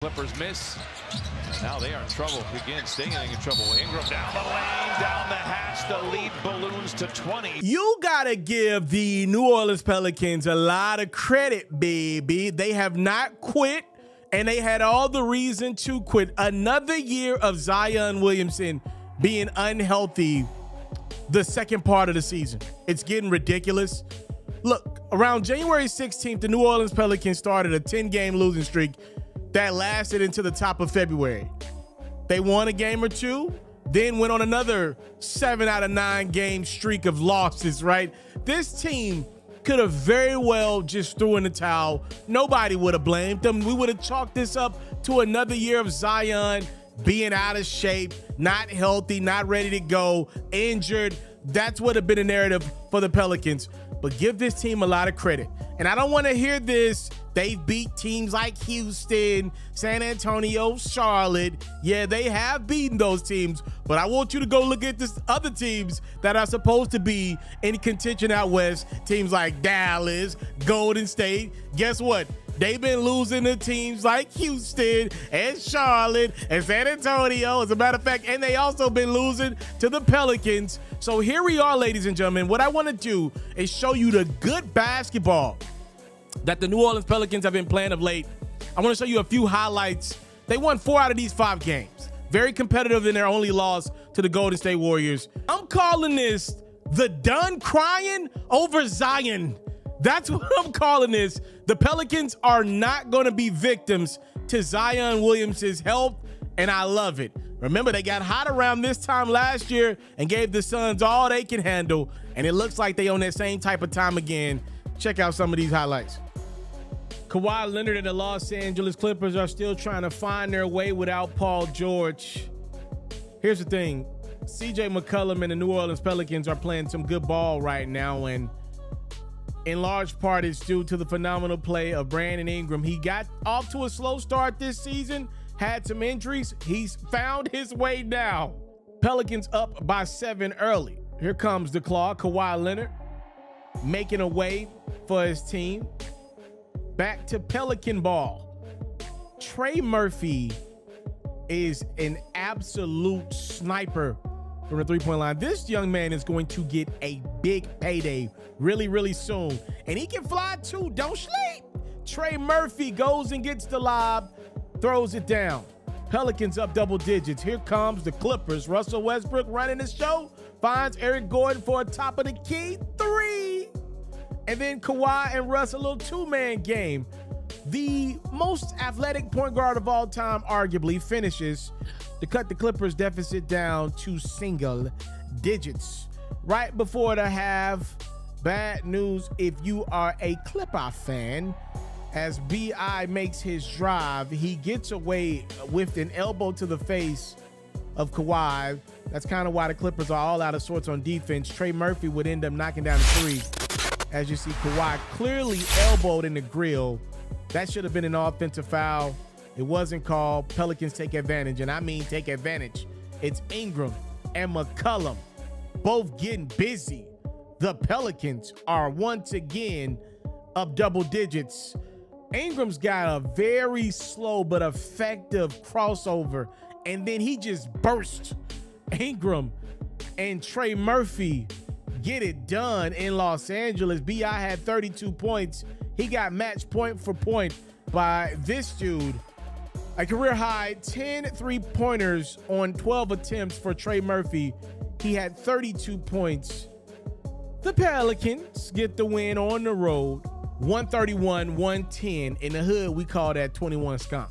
Clippers miss. Now they are in trouble. Again, staying in trouble. Ingram down the lane, down the hash. The lead balloons to 20. You gotta give the New Orleans Pelicans a lot of credit, baby. They have not quit, and they had all the reason to quit. Another year of Zion Williamson being unhealthy the second part of the season. It's getting ridiculous. Look, around January 16th, the New Orleans Pelicans started a 10-game losing streak that lasted into the top of February. They won a game or two, then went on another 7 out of 9 game streak of losses, right? This team could have very well just threw in the towel. Nobody would have blamed them. We would have chalked this up to another year of Zion being out of shape, not healthy, not ready to go, injured. That's what would have been a narrative for the Pelicans. But give this team a lot of credit. And I don't want to hear this. They've beat teams like Houston, San Antonio, Charlotte. Yeah, they have beaten those teams. But I want you to go look at this other teams that are supposed to be in contention out west. Teams like Dallas, Golden State. Guess what? They've been losing to teams like Houston and Charlotte and San Antonio, as a matter of fact, and they also been losing to the Pelicans. So here we are, ladies and gentlemen. What I want to do is show you the good basketball that the New Orleans Pelicans have been playing of late. I want to show you a few highlights. They won 4 out of these 5 games. Very competitive in their only loss to the Golden State Warriors. I'm calling this the done crying over Zion. That's what I'm calling this. The Pelicans are not going to be victims to Zion Williamson's health, and I love it. Remember, they got hot around this time last year and gave the Suns all they can handle, and it looks like they on that same type of time again. Check out some of these highlights. Kawhi Leonard and the Los Angeles Clippers are still trying to find their way without Paul George. Here's the thing. CJ McCollum and the New Orleans Pelicans are playing some good ball right now, and in large part, it's due to the phenomenal play of Brandon Ingram. He got off to a slow start this season, had some injuries. He's found his way now. Pelicans up by 7 early. Here comes the claw. Kawhi Leonard making a way for his team. Back to Pelican ball. Trey Murphy is an absolute sniper from the three-point line. This young man is going to get a big payday really, really soon. And he can fly too. Don't sleep. Trey Murphy goes and gets the lob, throws it down. Pelicans up double digits. Here comes the Clippers. Russell Westbrook running the show. Finds Eric Gordon for a top of the key 3. And then Kawhi and Russ, a little 2-man game. The most athletic point guard of all time arguably finishes to cut the Clippers deficit down to single digits. Right before the half, bad news if you are a Clipper fan. As B.I. makes his drive, he gets away with an elbow to the face of Kawhi. That's kind of why the Clippers are all out of sorts on defense. Trey Murphy would end up knocking down a 3. As you see, Kawhi clearly elbowed in the grill. That should have been an offensive foul. It wasn't called. Pelicans take advantage, and I mean take advantage. It's Ingram and McCollum both getting busy. The Pelicans are once again up double digits. Ingram's got a very slow but effective crossover, and then he just burst. Ingram and Trey Murphy get it done in Los Angeles. B.I. had 32 points. He got matched point for point by this dude. A career high 10 3-pointers on 12 attempts for Trey Murphy. He had 32 points. The Pelicans get the win on the road, 131-110. In the hood, we call that 21 skunk.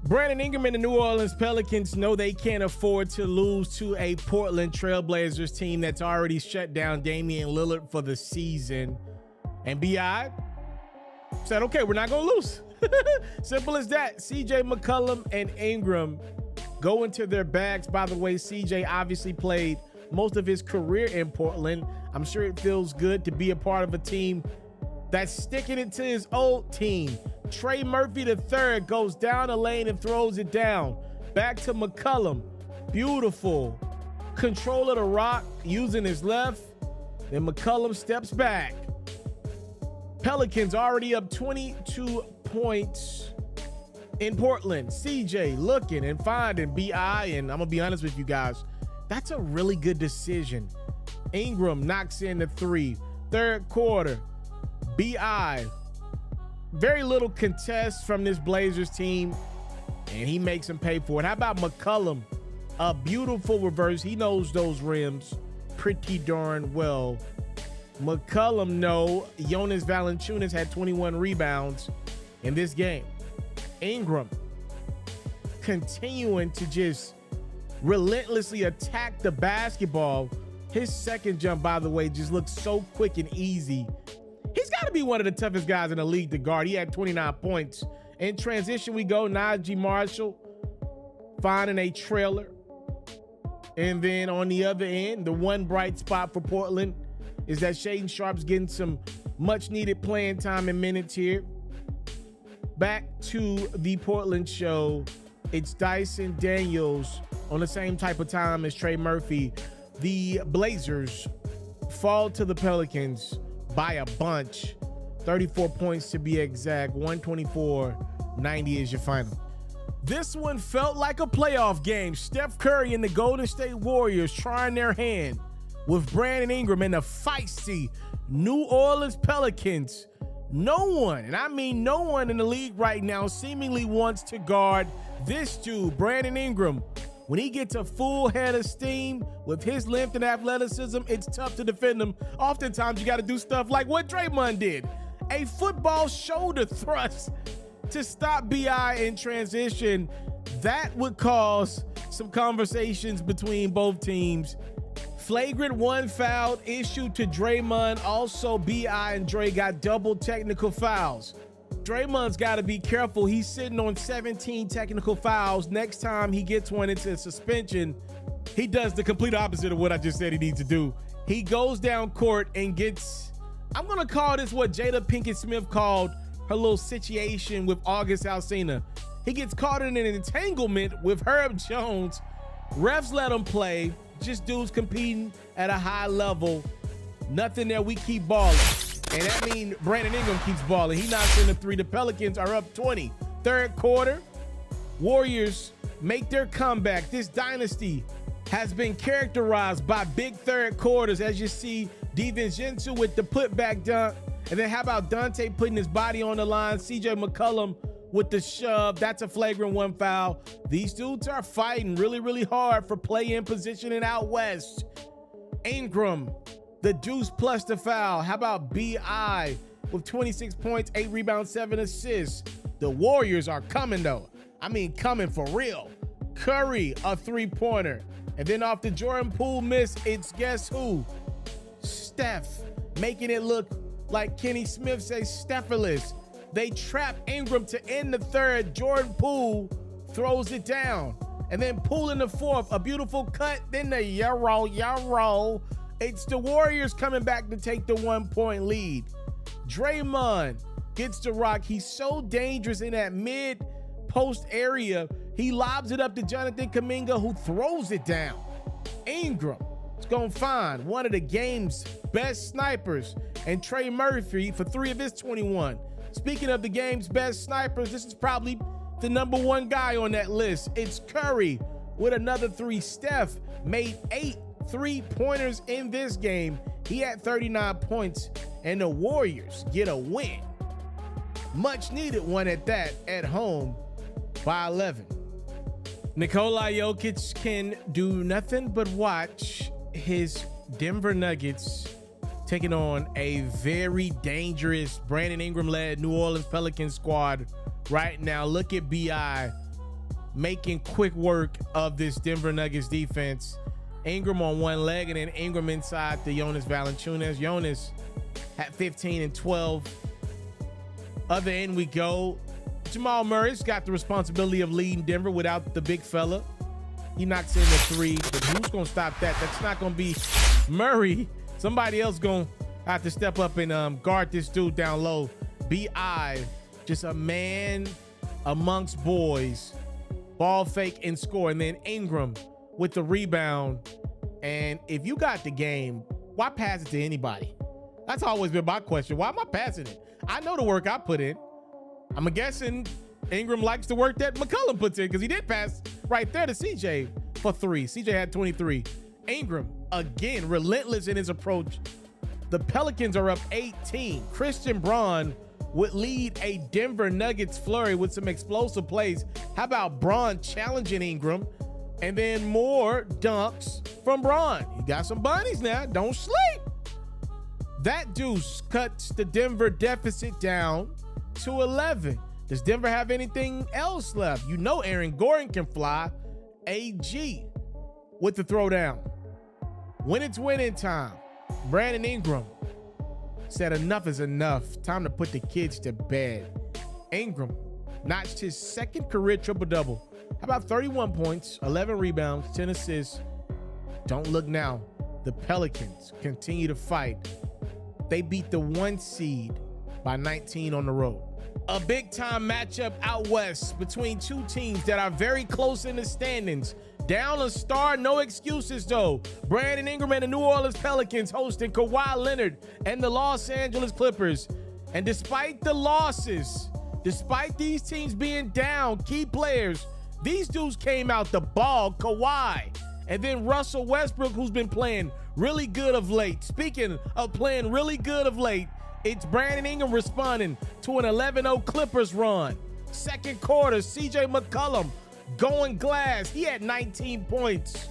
Brandon Ingram and the New Orleans Pelicans know they can't afford to lose to a Portland Trailblazers team that's already shut down Damian Lillard for the season. And B.I. said, okay, we're not going to lose. Simple as that. CJ McCollum and Ingram go into their bags. By the way, CJ obviously played most of his career in Portland. I'm sure it feels good to be a part of a team that's sticking it to his old team. Trey Murphy III goes down the lane and throws it down. Back to McCollum. Beautiful. Control of the rock using his left. Then McCollum steps back. Pelicans already up 22 points In Portland, CJ looking and finding BI, and I'm going to be honest with you guys, that's a really good decision. Ingram knocks in the three. Third quarter, BI, very little contest from this Blazers team, and he makes him pay for it. How about McCollum? A beautiful reverse. He knows those rims pretty darn well. McCollum, no. Jonas Valanciunas had 21 rebounds in this game. Ingram continuing to just relentlessly attack the basketball. His second jump, by the way, just looks so quick and easy. He's got to be one of the toughest guys in the league to guard. He had 29 points. In transition, we go Najee Marshall finding a trailer. And then on the other end, the one bright spot for Portland is that Shaedon Sharpe's getting some much-needed playing time and minutes here. Back to the Portland show. It's Dyson Daniels on the same type of time as Trey Murphy. The Blazers fall to the Pelicans by a bunch. 34 points to be exact. 124-90 is your final. This one felt like a playoff game. Steph Curry and the Golden State Warriors trying their hand with Brandon Ingram and the feisty New Orleans Pelicans. No one, and I mean no one in the league right now seemingly wants to guard this dude, Brandon Ingram. When he gets a full head of steam with his length and athleticism, it's tough to defend him. Oftentimes, you got to do stuff like what Draymond did. A football shoulder thrust to stop BI in transition. That would cause some conversations between both teams. Flagrant one foul issued to Draymond. Also, BI and Dre got double technical fouls. Draymond's got to be careful. He's sitting on 17 technical fouls. Next time he gets one into suspension, he does the complete opposite of what I just said he needs to do. He goes down court and gets, I'm going to call this what Jada Pinkett Smith called her little situation with August Alsina. He gets caught in an entanglement with Herb Jones. Refs let him play. Just dudes competing at a high level. Nothing there. We keep balling. And that means Brandon Ingram keeps balling. He knocks in the three. The Pelicans are up 20. Third quarter, Warriors make their comeback. This dynasty has been characterized by big third quarters, as you see DiVincenzo with the putback dunk. And then how about Dante putting his body on the line? CJ McCollum with the shove. That's a flagrant one foul. These dudes are fighting really, really hard for play-in positioning out west. Ingram, the deuce plus the foul. How about BI with 26 points, 8 rebounds, 7 assists. The Warriors are coming, though. I mean, coming for real. Curry, a three-pointer. And then off the Jordan Poole miss, it's guess who? Steph, making it look like Kenny Smith says, Steph-less. They trap Ingram to end the third. Jordan Poole throws it down. And then Poole in the fourth, a beautiful cut. Then the Euro. It's the Warriors coming back to take the 1-point lead. Draymond gets the rock. He's so dangerous in that mid-post area. He lobs it up to Jonathan Kuminga, who throws it down. Ingram is going to find one of the game's best snipers, and Trey Murphy for 3 of his 21. Speaking of the game's best snipers, this is probably the #1 guy on that list. It's Curry with another 3. Steph made 8 3-pointers in this game. He had 39 points, and the Warriors get a win. Much needed one at that, at home by 11. Nikola Jokic can do nothing but watch his Denver Nuggets taking on a very dangerous Brandon Ingram-led New Orleans Pelicans squad right now. Look at BI making quick work of this Denver Nuggets defense. Ingram on one leg, and then Ingram inside the Jonas Valanciunas. Jonas had 15 and 12. Other end we go. Jamal Murray's got the responsibility of leading Denver without the big fella. He knocks in the 3, but who's going to stop that? That's not going to be Murray. Somebody else going to have to step up and guard this dude down low. BI, just a man amongst boys. Ball fake and score. And then Ingram with the rebound. And if you got the game, why pass it to anybody? That's always been my question. Why am I passing it? I know the work I put in. I'm guessing Ingram likes the work that McCollum puts in because he did pass right there to CJ for 3. CJ had 23. Ingram, again, relentless in his approach. The Pelicans are up 18. Christian Braun would lead a Denver Nuggets flurry with some explosive plays. How about Braun challenging Ingram? And then more dunks from Braun. He got some bunnies now. Don't sleep. That deuce cuts the Denver deficit down to 11. Does Denver have anything else left? You know Aaron Gordon can fly. AG with the throwdown. When it's winning time, Brandon Ingram said enough is enough. Time to put the kids to bed. Ingram notched his second career triple-double. How about 31 points, 11 rebounds, 10 assists? Don't look now. The Pelicans continue to fight. They beat the 1 seed by 19 on the road. A big-time matchup out west between two teams that are very close in the standings. Down a star, no excuses though. Brandon Ingram and the New Orleans Pelicans hosting Kawhi Leonard and the Los Angeles Clippers. And despite the losses, despite these teams being down key players, these dudes came out the ball. Kawhi and then Russell Westbrook, who's been playing really good of late. Speaking of playing really good of late, it's Brandon Ingram responding to an 11-0 Clippers run. Second quarter, CJ McCollum going glass. He had 19 points.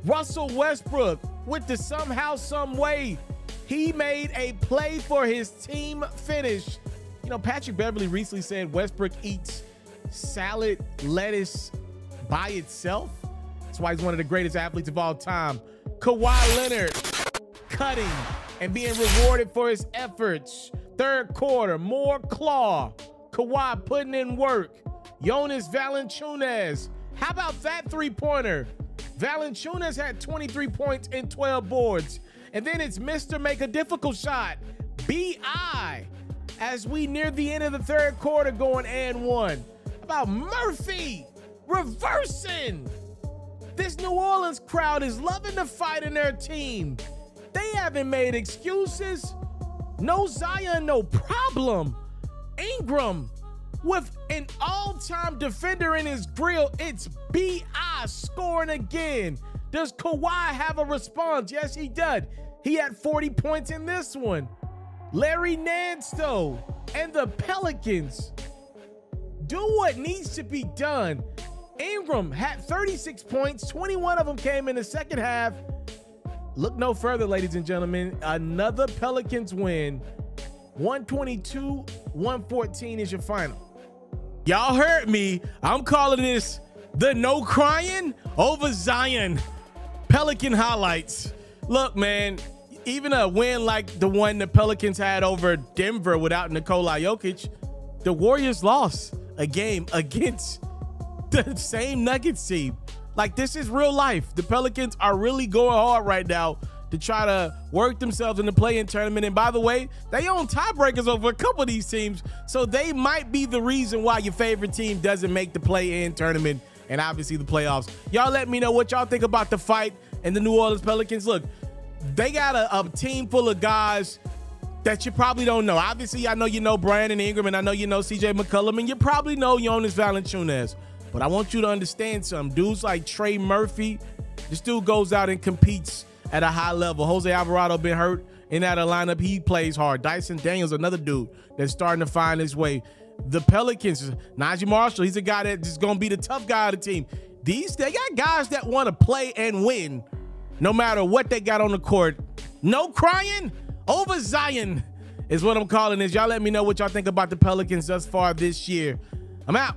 Russell Westbrook with the somehow, some way, he made a play for his team finish. You know, Patrick Beverly recently said Westbrook eats salad, lettuce by itself. That's why he's one of the greatest athletes of all time. Kawhi Leonard cutting and being rewarded for his efforts. Third quarter, more claw. Kawhi putting in work. Jonas Valanciunas. How about that three-pointer? Valanciunas had 23 points and 12 boards. And then it's Mr. Make a Difficult Shot, B.I., as we near the end of the third quarter going and one. How about Murphy reversing? This New Orleans crowd is loving the fight in their team. They haven't made excuses. No Zion, no problem. Ingram with an all-time defender in his grill. It's B.I. scoring again. Does Kawhi have a response? Yes, he does. He had 40 points in this one. Larry Nance, though, and the Pelicans do what needs to be done. Ingram had 36 points. 21 of them came in the second half. Look no further, ladies and gentlemen. Another Pelicans win. 122-114 is your final. Y'all heard me. I'm calling this the no crying over Zion Pelican highlights. Look, man, even a win like the one the Pelicans had over Denver without Nikola Jokic, the Warriors lost a game against the same Nuggets team. Like, this is real life. The Pelicans are really going hard right now to try to work themselves in the play-in tournament. And by the way, they own tiebreakers over a couple of these teams, so they might be the reason why your favorite team doesn't make the play-in tournament and obviously the playoffs. Y'all let me know what y'all think about the fight and the New Orleans Pelicans. Look, they got a team full of guys that you probably don't know. Obviously, I know you know Brandon Ingram, and I know you know CJ McCollum, and you probably know Jonas Valanciunas. But I want you to understand something. Dudes like Trey Murphy, this dude goes out and competes at a high level. Jose Alvarado been hurt in that lineup. He plays hard. Dyson Daniels, another dude that's starting to find his way. The Pelicans, Najee Marshall, he's a guy that's just going to be the tough guy of the team. They got guys that want to play and win no matter what they got on the court. No crying over Zion is what I'm calling this. Y'all let me know what y'all think about the Pelicans thus far this year. I'm out.